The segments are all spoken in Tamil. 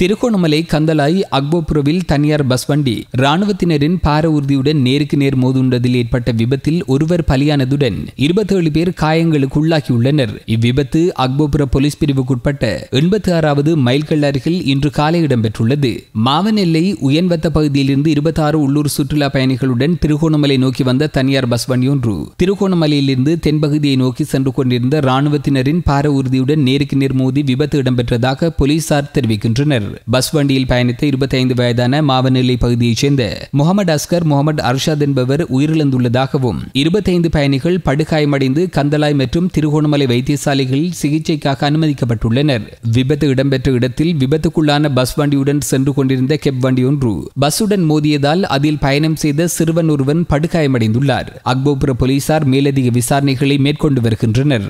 திருகோணமலை கந்தலாய் அக்போபுரவில் தனியார் பஸ் வண்டி ராணுவத்தினரின் பார ஊர்தியுடன் நேருக்கு நேர் மோதுண்டதில் ஏற்பட்ட விபத்தில் ஒருவர் பலியானதுடன் 27 பேர் காயங்களுக்குள்ளாகியுள்ளனர். இவ்விபத்து அக்போபுர போலீஸ் பிரிவுக்குட்பட்ட 86வது மைல்கல் அருகில் இன்று காலை இடம்பெற்றுள்ளது. மாவனெல்லை உயன்வத்த பகுதியிலிருந்து 26 உள்ளூர் சுற்றுலா பயணிகளுடன் திருகோணமலை நோக்கி வந்த தனியார் பஸ் வண்டி ஒன்று திருகோணமலையிலிருந்து தென்பகுதியை நோக்கி சென்று கொண்டிருந்த ராணுவத்தினரின் பார ஊர்தியுடன் நேருக்கு நேர் மோதி விபத்து இடம்பெற்றதாக போலீசார் தெரிவிக்கின்றனர். பஸ் வண்டியில் பயணித்த 25 வயதான மாவனெல்லை பகுதியைச் சேர்ந்த முகமது அஸ்கர் முகமது அர்ஷாத் என்பவர் உயிரிழந்துள்ளதாகவும் 25 பயணிகள் படுகாயமடைந்து கந்தலாய் மற்றும் திருகோணமலை வைத்தியசாலைகளில் சிகிச்சைக்காக அனுமதிக்கப்பட்டுள்ளனர். விபத்து இடம்பெற்ற இடத்தில் விபத்துக்குள்ளான பஸ் வண்டியுடன் சென்று கொண்டிருந்த கெப் வண்டி ஒன்று பஸ்ஸுடன் மோதியதால் அதில் பயணம் செய்த சிறுவன் ஒருவன் படுகாயமடைந்துள்ளார். அக்போபுர போலீசார் மேலதிக விசாரணைகளை மேற்கொண்டு வருகின்றனர்.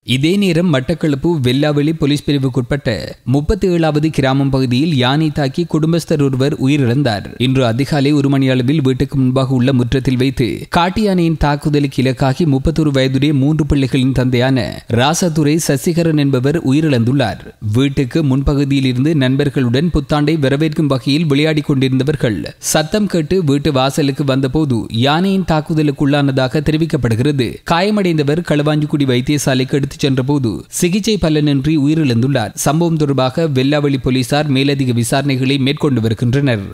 இதே நேரம் மட்டக்களப்பு வெல்லாவெளி போலீஸ் பிரிவுக்குட்பட்ட 37வது கிராமம் பகுதியில் யானை தாக்கி குடும்பஸ்தர் ஒருவர் உயிரிழந்தார். இன்று அதிகாலை 1 மணி அளவில் வீட்டுக்கு முன்பாக உள்ள முற்றத்தில் வைத்து காட்டு யானையின் தாக்குதலுக்கு இலக்காகி 31 வயதுடைய 3 பிள்ளைகளின் தந்தையான ராசதுரை சசிகரன் என்பவர் உயிரிழந்துள்ளார். வீட்டுக்கு முன்பகுதியில் இருந்து நண்பர்களுடன் புத்தாண்டை வரவேற்கும் வகையில் விளையாடிக் கொண்டிருந்தவர்கள் சத்தம் கேட்டு வீட்டு வாசலுக்கு வந்தபோது யானையின் தாக்குதலுக்குள்ளானதாக தெரிவிக்கப்படுகிறது. காயமடைந்தவர் களுவாஞ்சிக்குடி வைத்தியசாலைக்கு எடுத்து சென்றபோது சிகிச்சை பலனின்றி உயிரிழந்துள்ளார். சம்பவம் தொடர்பாக வெல்லாவெளி போலீசார் மேலதிக விசாரணைகளை மேற்கொண்டு வருகின்றனர்.